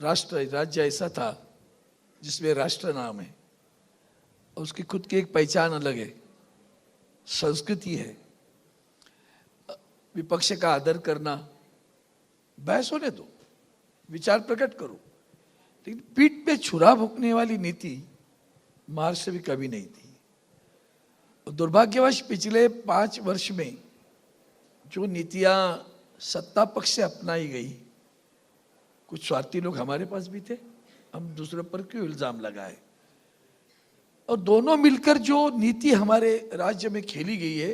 राज्य ऐसा था जिसमें राष्ट्र नाम है और उसकी खुद की एक पहचान अलग है, संस्कृति है। विपक्ष का आदर करना, बहस होने दो, विचार प्रकट करो, लेकिन पीठ पे छुरा भोंकने वाली नीति महाराष्ट्र में कभी नहीं थी। और दुर्भाग्यवश पिछले 5 वर्ष में जो नीतियां सत्ता पक्ष से अपनाई गई, कुछ स्वार्थी लोग हमारे पास भी थे, हम दूसरों पर क्यों इल्जाम लगाए, और दोनों मिलकर जो नीति हमारे राज्य में खेली गई है,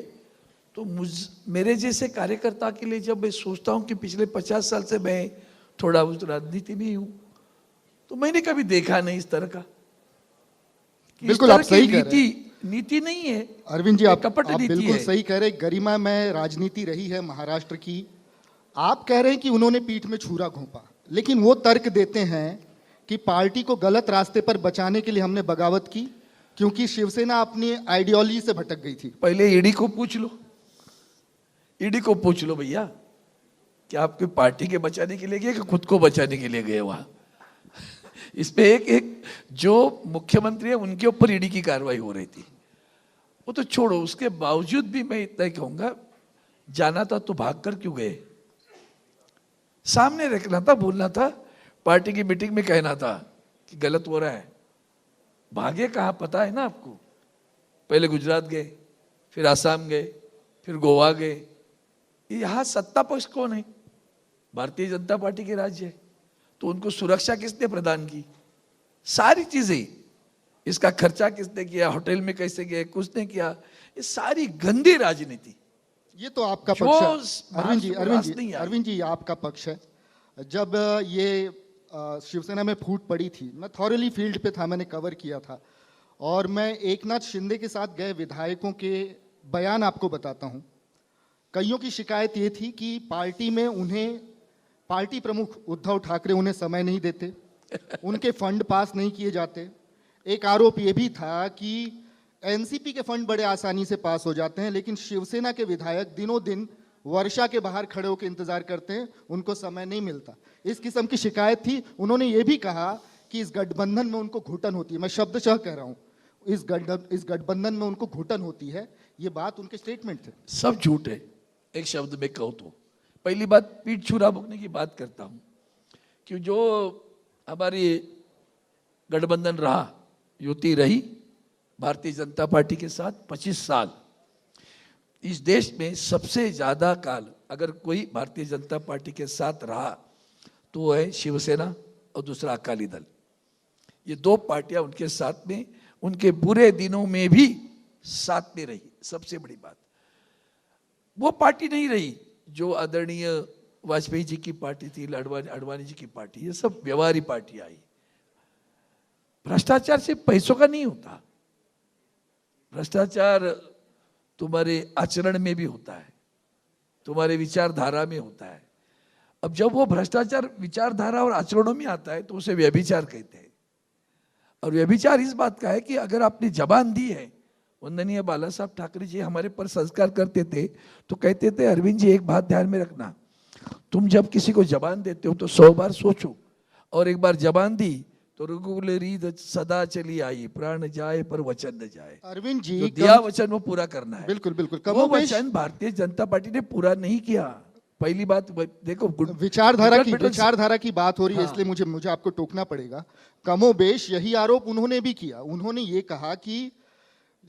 तो मेरे जैसे कार्यकर्ता के लिए जब मैं सोचता हूं कि पिछले 50 साल से मैं थोड़ा उस राजनीति में ही हूं, तो मैंने कभी देखा नहीं इस तरह का। बिल्कुल आप सही कह रहे हैं। नीति नहीं है अरविंद जी, आप बिल्कुल है। सही कह रहे हैं। गरिमा में राजनीति रही है महाराष्ट्र की। आप कह रहे हैं कि उन्होंने पीठ में छुरा घोंपा, लेकिन वो तर्क देते हैं कि पार्टी को गलत रास्ते पर बचाने के लिए हमने बगावत की, क्योंकि शिवसेना अपनी आइडियोलॉजी से भटक गई थी। पहले ईडी को पूछ लो, ईडी को पूछ लो भैया कि आपकी पार्टी के बचाने के लिए गए कि खुद को बचाने के लिए गए वहां। इसमें एक जो मुख्यमंत्री है उनके ऊपर ईडी की कार्रवाई हो रही थी, वो तो छोड़ो, उसके बावजूद भी मैं इतना ही कहूंगा, जाना था तो भागकर क्यों गए? सामने रखना था, बोलना था, पार्टी की मीटिंग में कहना था कि गलत हो रहा है। भागे कहाँ पता है ना आपको? पहले गुजरात गए, फिर आसाम गए, फिर गोवा गए। यहां सत्ता पक्ष कौन है? भारतीय जनता पार्टी के राज्य है, तो उनको सुरक्षा किसने प्रदान की? सारी चीजें, इसका खर्चा किसने किया, होटल में कैसे गए, कुछ ने किया, ये सारी गंदी राजनीति। ये तो आपका पक्ष है अरविंद जी, आपका पक्ष है। जब ये शिवसेना में फूट पड़ी थी, मैं थॉरली फील्ड पे था, मैंने कवर किया था, और मैं एकनाथ शिंदे के साथ गए विधायकों के बयान आपको बताता हूं। कईयों की शिकायत ये थी कि पार्टी में उन्हें पार्टी प्रमुख उद्धव ठाकरे उन्हें समय नहीं देते, उनके फंड पास नहीं किए जाते। एक आरोप ये भी था कि एनसीपी के फंड बड़े आसानी से पास हो जाते हैं, लेकिन शिवसेना के विधायक दिनों दिन वर्षा के बाहर खड़े होकर इंतजार करते हैं, उनको समय नहीं मिलता। इस किस्म की शिकायत थी। उन्होंने ये भी कहा कि इस गठबंधन में उनको घुटन होती है। मैं शब्दशः कह रहा हूं, इस गठबंधन में उनको घुटन होती है। ये बात उनके स्टेटमेंट थे। सब झूठ है। एक शब्द में कहूं तो पहली बात, पीठ छुरा भोंकने की बात करता हूं कि जो हमारी गठबंधन रहा, युति रही भारतीय जनता पार्टी के साथ 25 साल, इस देश में सबसे ज्यादा काल अगर कोई भारतीय जनता पार्टी के साथ रहा तो वो है शिवसेना और दूसरा अकाली दल। ये 2 पार्टियां उनके साथ में, उनके बुरे दिनों में भी साथ में रही। सबसे बड़ी बात, वो पार्टी नहीं रही जो आदरणीय वाजपेयी जी की पार्टी थी, अडवाणी जी की पार्टी, ये सब व्यवहारी पार्टी आई। भ्रष्टाचार सिर्फ पैसों का नहीं होता, भ्रष्टाचार तुम्हारे आचरण में भी होता है, तुम्हारे विचारधारा में होता है। अब जब वो भ्रष्टाचार विचारधारा और आचरणों में आता है तो उसे व्यभिचार कहते हैं। और व्यभिचार इस बात का है कि अगर आपने जबान दी है, वंदनीय बाला साहब ठाकरे जी हमारे पर संस्कार करते थे तो कहते थे, अरविंद जी एक बात ध्यान में रखना, तुम जब किसी को जबान देते हो तो 100 बार सोचो, और एक बार जबान दी तो रघुकुल रीत सदा चली आई, प्राण जाए पर वचन न जाए। अरविंद जी, जो दिया वचन वो पूरा करना है। बिल्कुल बिल्कुल। वो वचन भारतीय जनता पार्टी ने पूरा नहीं किया। पहली बात देखो, विचारधारा की बात हो रही है, इसलिए मुझे आपको टोकना पड़ेगा। कमोबेश यही आरोप उन्होंने भी किया। उन्होंने ये कहा कि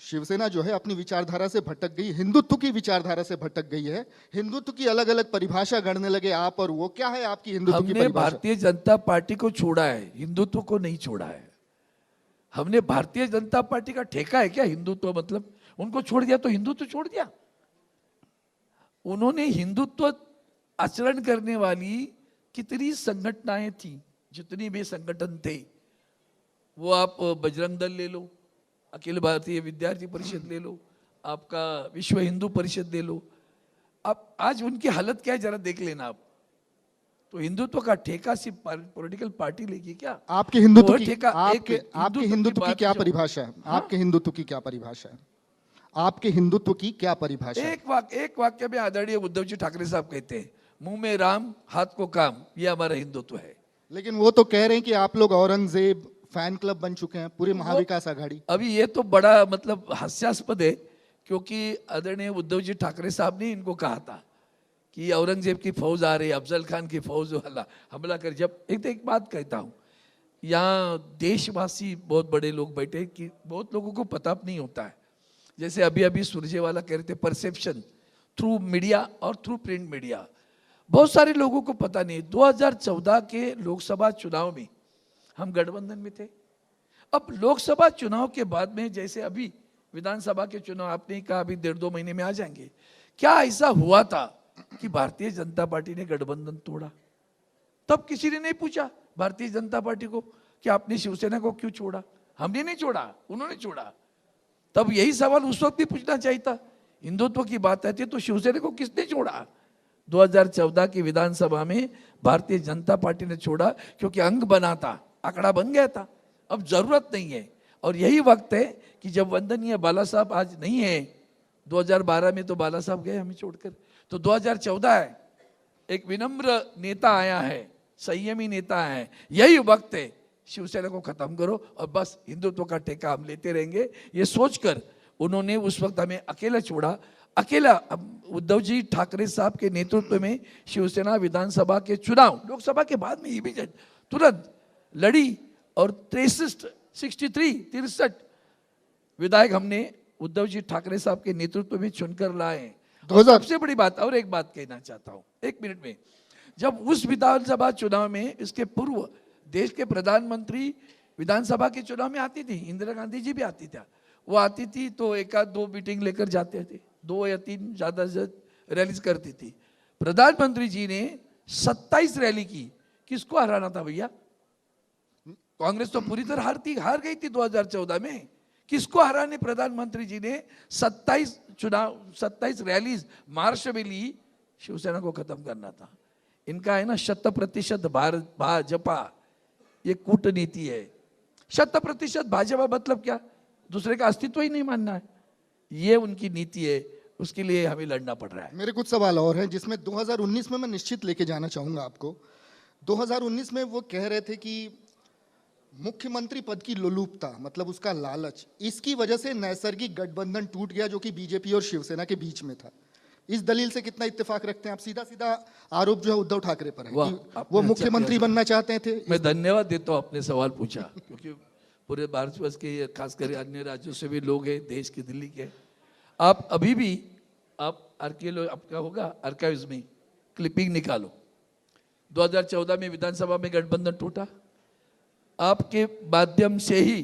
शिवसेना जो है अपनी विचारधारा से भटक गई, हिंदुत्व की विचारधारा से भटक गई है। हिंदुत्व की अलग अलग परिभाषा गढ़ने लगे आप और वो। क्या है आपकी हिंदुत्व की परिभाषा? भारतीय जनता पार्टी को छोड़ा है, हिंदुत्व को नहीं छोड़ा है। हमने भारतीय जनता पार्टी का ठेका है क्या हिंदुत्व? मतलब उनको छोड़ दिया तो हिंदुत्व छोड़ दिया? उन्होंने हिंदुत्व आचरण करने वाली कितनी संगठनाएं थी, जितनी भी संगठन थे, वो आप बजरंग दल ले लो, अखिल भारतीय विद्यार्थी परिषद ले लो, आपका विश्व हिंदू परिषद ले लो, आप आज उनकी हालत क्या है जरा देख लेना आप। तो हिंदुत्व का ठेका सिर्फ पॉलिटिकल पार्टी लेगी क्या? आपके हिंदुत्व की क्या परिभाषा है? आपके हिंदुत्व की क्या परिभाषा है? आपके हिंदुत्व की क्या परिभाषा है? एक वाक्य में आदरणीय उद्धव जी ठाकरे साहब कहते हैं, मुंह में राम हाथ को काम, ये हमारा हिंदुत्व है। लेकिन वो तो कह रहे हैं कि आप लोग औरंगजेब फैन क्लब बन चुके हैं, पूरी महाविकास आघाड़ी। अभी ये तो बड़ा मतलब हास्यास्पद है, क्योंकि आदरणीय उद्धव जी ठाकरे साहब ने इनको कहा था कि औरंगजेब की फौज आ रही, अफजल खान की फौज हमला कर। जब एक बात कहता हूँ, यहाँ देशवासी बहुत बड़े लोग बैठे कि बहुत लोगों को पता नहीं होता है। जैसे अभी अभी सुरजेवाला कह रहे थे, परसेप्शन थ्रू मीडिया और थ्रू प्रिंट मीडिया, बहुत सारे लोगों को पता नहीं। 2014 के लोकसभा चुनाव में हम गठबंधन में थे। अब लोकसभा चुनाव के बाद में, जैसे अभी विधानसभा के चुनाव आपने कहा अभी 1.5-2 महीने में आ जाएंगे, क्या ऐसा हुआ था कि भारतीय जनता पार्टी ने गठबंधन तोड़ा? तब किसी ने नहीं पूछा भारतीय जनता पार्टी को कि आपने शिवसेना को क्यों छोड़ा? हमने नहीं छोड़ा, उन्होंने छोड़ा। तब यही सवाल उस वक्त भी पूछना चाहिए था। हिंदुत्व की बात आती है तो शिवसेना को किसने छोड़ा? 2014 की विधानसभा में भारतीय जनता पार्टी ने छोड़ा, क्योंकि अंग बना था, आंकड़ा बन गया था। अब जरूरत नहीं है। और यही वक्त है कि जब वंदनीय बाला साहब आज नहीं है, 2012 में तो बाला साहब गए हमें छोड़कर, तो 2014 है, एक विनम्र नेता आया है, संयमी नेता है। यही वक्त है, शिवसेना को खत्म करो और बस हिंदुत्व का ठेका हम लेते रहेंगे, ये सोचकर उन्होंने उस वक्त हमें अकेला छोड़ा। अकेला उद्धव जी ठाकरे साहब के नेतृत्व में शिवसेना विधानसभा के चुनाव, लोकसभा के बाद में ये भी तुरंत लड़ी और 63 विधायक हमने उद्धव जी ठाकरे साहब के नेतृत्व में चुनकर लाए। सबसे बड़ी बात, और एक बात कहना चाहता हूं 1 मिनट में, जब उस विधानसभा चुनाव में, इसके पूर्व देश के प्रधानमंत्री विधानसभा के चुनाव में आती थी, इंदिरा गांधी जी भी आती थी। वो आती थी तो 1-2 मीटिंग लेकर जाते थे, 2 या 3 ज्यादा रैलीज करती थी। प्रधानमंत्री जी ने 27 रैली की। किसको हराना था भैया? कांग्रेस तो पूरी तरह हार गई थी 2014 में। किसको हराने प्रधानमंत्री जी ने 27 रैलीज महाराष्ट्र में ली? शिवसेना को खत्म करना था। इनका है ना 100% भाजपा, ये कूटनीति है। 100% भाजपा मतलब क्या? दूसरे का अस्तित्व ही नहीं मानना है, ये उनकी नीति है। उसके लिए हमें लड़ना पड़ रहा है। मेरे कुछ सवाल और हैं जिसमें 2019 में मैं निश्चित लेके जाना चाहूंगा आपको। 2019 में वो कह रहे थे कि मुख्यमंत्री पद की लोलुपता, मतलब उसका लालच, इसकी वजह से नैसर्गिक गठबंधन टूट गया जो कि बीजेपी और शिवसेना के बीच में था। इस दलील से कितना इत्तेफाक रखते हैं आप? सीधा सीधा आरोप जो है उद्धव ठाकरे पर है कि वो मुख्यमंत्री बनना चाहते थे। मैं धन्यवाद देता हूँ आपने सवाल पूछा, क्योंकि पूरे भारतवर्ष के, खासकर अन्य राज्यों से भी लोग हैं, देश के, दिल्ली के। आप अभी भी आप आपका होगा आर्काइव्स में क्लिपिंग निकालो। 2014 में विधानसभा में गठबंधन टूटा, आपके माध्यम से ही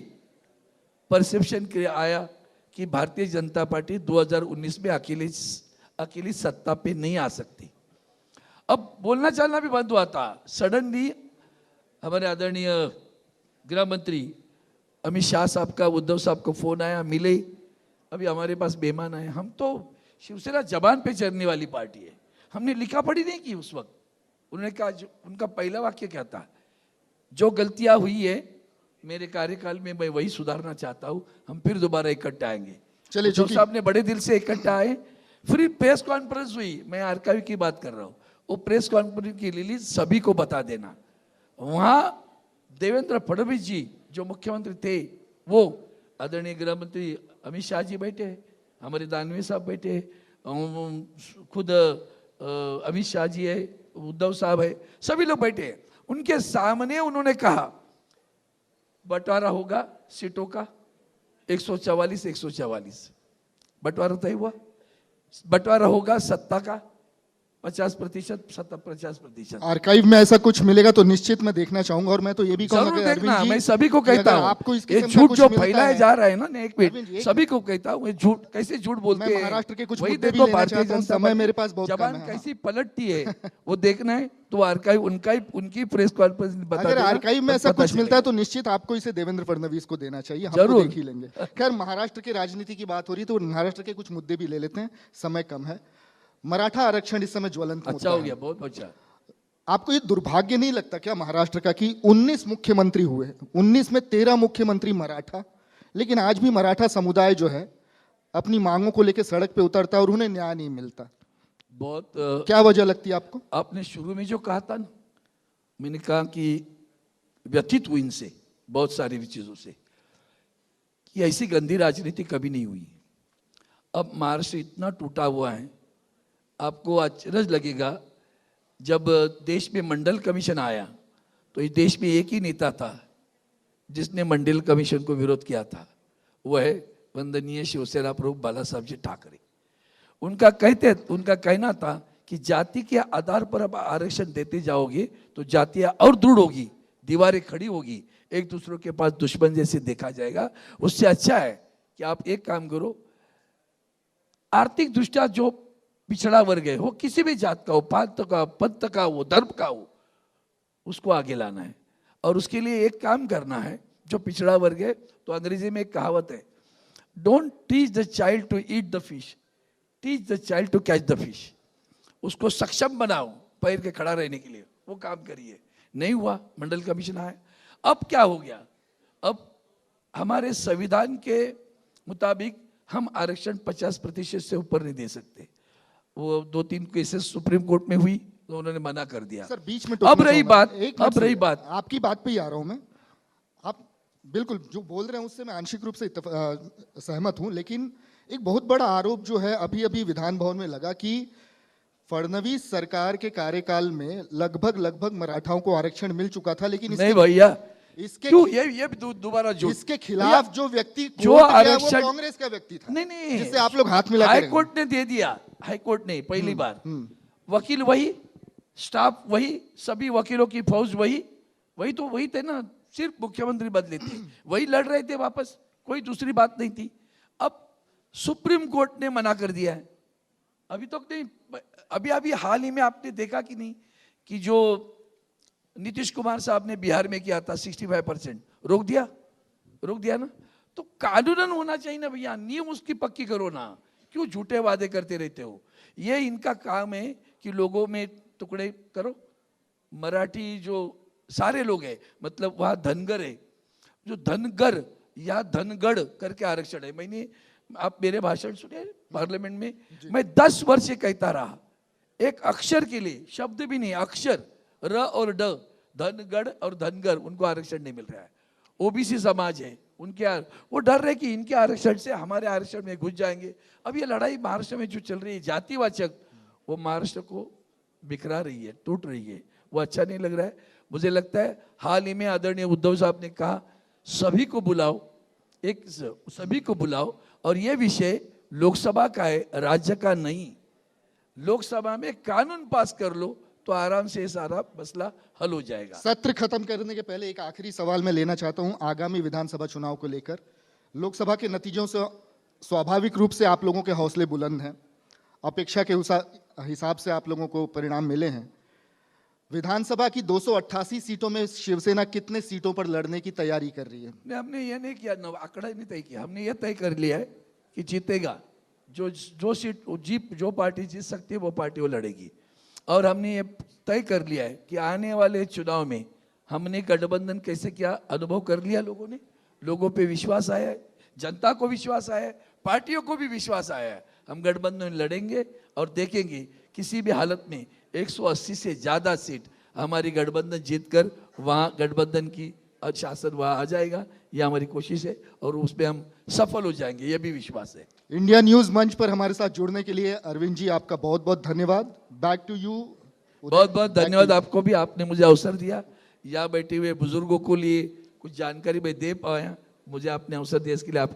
परसेप्शन आया कि भारतीय जनता पार्टी 2019 में अकेली सत्ता पे नहीं आ सकती। अब बोलना चालना भी बंद हुआ था। सडनली हमारे आदरणीय गृह मंत्री अमित शाह साहब का उद्धव साहब को फोन आया, मिले। अभी हमारे पास मेहमान आए। हम तो शिवसेना जबान पे चढ़ने वाली पार्टी है, हमने लिखा पढ़ी नहीं की उस वक्त। उन्होंने कहा, उनका पहला वाक्य क्या था? जो गलतियां हुई है मेरे कार्यकाल में मैं वही सुधारना चाहता हूं, हम फिर दोबारा इकट्ठा आएंगे। चलिए, जो साहब ने बड़े दिल से इकट्ठा आए। फिर प्रेस कॉन्फ्रेंस हुई, मैं आर्काइव की बात कर रहा हूं। वो प्रेस कॉन्फ्रेंस की रिलीज सभी को बता देना। वहां देवेंद्र फडणवीस जी जो मुख्यमंत्री थे, वो आदरणीय गृह मंत्री अमित शाह जी बैठे, हमारे दानवे साहब बैठे, खुद अमित शाह जी है, उद्धव साहब है, सभी लोग बैठे। उनके सामने उन्होंने कहा बंटवारा होगा सीटों का 144 बंटवारा तय हुआ। बंटवारा होगा सत्ता का 50%, 50%। आर्काइव में ऐसा कुछ मिलेगा तो निश्चित मैं देखना चाहूंगा। और मैं तो ये भी कहूंगा कि देखना, मैं सभी को कहता हूं, आपको ये झूठ जो फैलाया जा रहा है ना, एक मिनट, सभी को कहता हूँ, झूठ कैसे झूठ बोलते हैं। महाराष्ट्र के कुछ वही मुद्दे भी देखो, लेना भारतीय चाहता हूं, जनता समय मेरे पास बहुत कम है। कैसी पलटती है वो देखना है तो आर्काइव उनकी प्रेस कॉन्फ्रेंस बता अगर आर्काइव में ऐसा कुछ मिलता है तो निश्चित आपको इसे देवेंद्र फडणवीस को देना चाहिए, हम तो देख ही लेंगे। खैर, महाराष्ट्र की राजनीति की बात हो रही तो महाराष्ट्र के कुछ मुद्दे भी ले लेते हैं, समय कम है। मराठा आरक्षण इस समय ज्वलंत अच्छा हो गया, बहुत अच्छा। आपको ये दुर्भाग्य नहीं लगता क्या महाराष्ट्र का कि 19 मुख्यमंत्री हुए, 19 में 13 मुख्यमंत्री मराठा, लेकिन आज भी मराठा समुदाय जो है अपनी मांगों को लेकर सड़क पे उतरता है और उन्हें न्याय नहीं मिलता? बहुत क्या वजह लगती है आपको? आपने शुरू में जो कहा था ना, मैंने कहा कि व्यथित हूँ इनसे, बहुत सारी चीज़ों से, कि ऐसी गंदी राजनीति कभी नहीं हुई। अब महाराष्ट्र इतना टूटा हुआ है, आपको आश्चर्य लगेगा, जब देश में मंडल कमीशन आया तो इस देश में एक ही नेता था जिसने मंडल कमीशन को विरोध किया था, वह है वंदनीय शिवसेना प्रमुख बाला साहब जी ठाकरे। उनका कहना था कि जाति के आधार पर अब आरक्षण देते जाओगे तो जातियां और दृढ़ होगी, दीवारें खड़ी होगी, एक दूसरों के पास दुश्मन जैसे देखा जाएगा। उससे अच्छा है कि आप एक काम करो, आर्थिक दृष्टया जो पिछड़ा वर्ग है, वो किसी भी जात का हो, पात का, पंथ का हो, धर्म का हो, उसको आगे लाना है। और उसके लिए एक काम करना है, जो पिछड़ा वर्ग है, तो अंग्रेजी में एक कहावत है, don't teach the child to eat the fish, teach the child to catch the fish. उसको सक्षम बनाओ पैर के खड़ा रहने के लिए, वो काम करिए। नहीं हुआ, मंडल कमीशन आया। अब क्या हो गया, अब हमारे संविधान के मुताबिक हम आरक्षण 50% से ऊपर नहीं दे सकते। वो 2-3 केसेस सुप्रीम कोर्ट में हुई तो उन्होंने मना कर दिया। सर बीच में अब रही बात आपकी बात पे ही आ रहा हूं मैं। आप बिल्कुल जो बोल रहे हैं उससे मैं आंशिक रूप से सहमत हूं, लेकिन एक बहुत बड़ा आरोप जो है अभी अभी विधान भवन में लगा कि फडणवीस सरकार के कार्यकाल में लगभग मराठाओं को आरक्षण मिल चुका था, लेकिन नहीं भैया, इसके क्यों ये दोबारा जो इसके खिलाफ जो व्यक्ति जो आरक्षण, वो कांग्रेस का व्यक्ति था, नहीं जिससे आप लोग हाथ मिला, हाई कोर्ट ने दे दिया। हाई कोर्ट ने पहली बार, वकील वही, स्टाफ वही, सभी वकीलों की फौज वही थे ना, सिर्फ मुख्यमंत्री बदले थे, वही लड़ रहे थे वापस, कोई दूसरी बात नहीं थी। अब सुप्रीम कोर्ट ने मना कर दिया है। अभी तक नहीं, अभी हाल ही में आपने देखा कि नहीं कि जो नीतीश कुमार साहब ने बिहार में किया था 65%, रोक दिया ना। तो कानूनन होना चाहिए ना भैया, नियम उसकी पक्की करो ना, क्यों झूठे वादे करते रहते हो। ये इनका काम है कि लोगों में टुकड़े करो। मराठी जो सारे लोग हैं, मतलब वहाँ धनगर है, जो धनगर या धनगढ़ करके आरक्षण है। आप मेरे भाषण सुने पार्लियामेंट में, मैं 10 वर्ष से कहता रहा, एक अक्षर के लिए, शब्द भी नहीं, अक्षर र और ड, धनगढ़ और धनगर, उनको आरक्षण नहीं मिल रहा है। ओबीसी समाज है, उनके वो डर रहे कि इनके आरक्षण से हमारे आरक्षण में घुस जाएंगे। अब ये लड़ाई महाराष्ट्र में जो चल रही है जातिवाचक, वो महाराष्ट्र को बिखरा रही है, टूट रही है, वो अच्छा नहीं लग रहा है। मुझे लगता है हाल ही में आदरणीय उद्धव साहब ने कहा सभी को बुलाओ और ये विषय लोकसभा का है, राज्य का नहीं। लोकसभा में कानून पास कर लो तो आराम से सारा मसला हल हो जाएगा। सत्र खत्म करने के पहले एक आखिरी सवाल मैं लेना चाहता हूं आगामी विधानसभा चुनाव को लेकर। लोकसभा के नतीजों से स्वाभाविक रूप से आप लोगों के हौसले बुलंद हैं, अपेक्षा के हिसाब से आप लोगों को परिणाम मिले हैं। विधानसभा की 288 सीटों में शिवसेना कितने सीटों पर लड़ने की तैयारी कर रही है? हमने ये नहीं किया, आंकड़ा नहीं तय किया, हमने ये तय कर लिया है कि जीतेगा जो सीट जो पार्टी जीत सकती है वो पार्टी वो लड़ेगी। और हमने ये तय कर लिया है कि आने वाले चुनाव में हमने गठबंधन कैसे किया अनुभव कर लिया, लोगों पे विश्वास आया है, जनता को विश्वास आया है, पार्टियों को भी विश्वास आया है। हम गठबंधन लड़ेंगे और देखेंगे किसी भी हालत में 180 से ज़्यादा सीट हमारी गठबंधन जीतकर वहाँ गठबंधन की शासन वहाँ आ जाएगा। ये हमारी कोशिश है और उसमें हम सफल हो जाएंगे, ये भी विश्वास है। इंडिया न्यूज़ मंच पर हमारे साथ जुड़ने के लिए अरविंद जी आपका बहुत बहुत धन्यवाद। Back to you. बहुत बहुत धन्यवाद आपको भी, आपने मुझे अवसर दिया, यहाँ बैठे हुए बुजुर्गों को लिए कुछ जानकारी मैं दे पाया, मुझे आपने अवसर दिया, इसके लिए आपको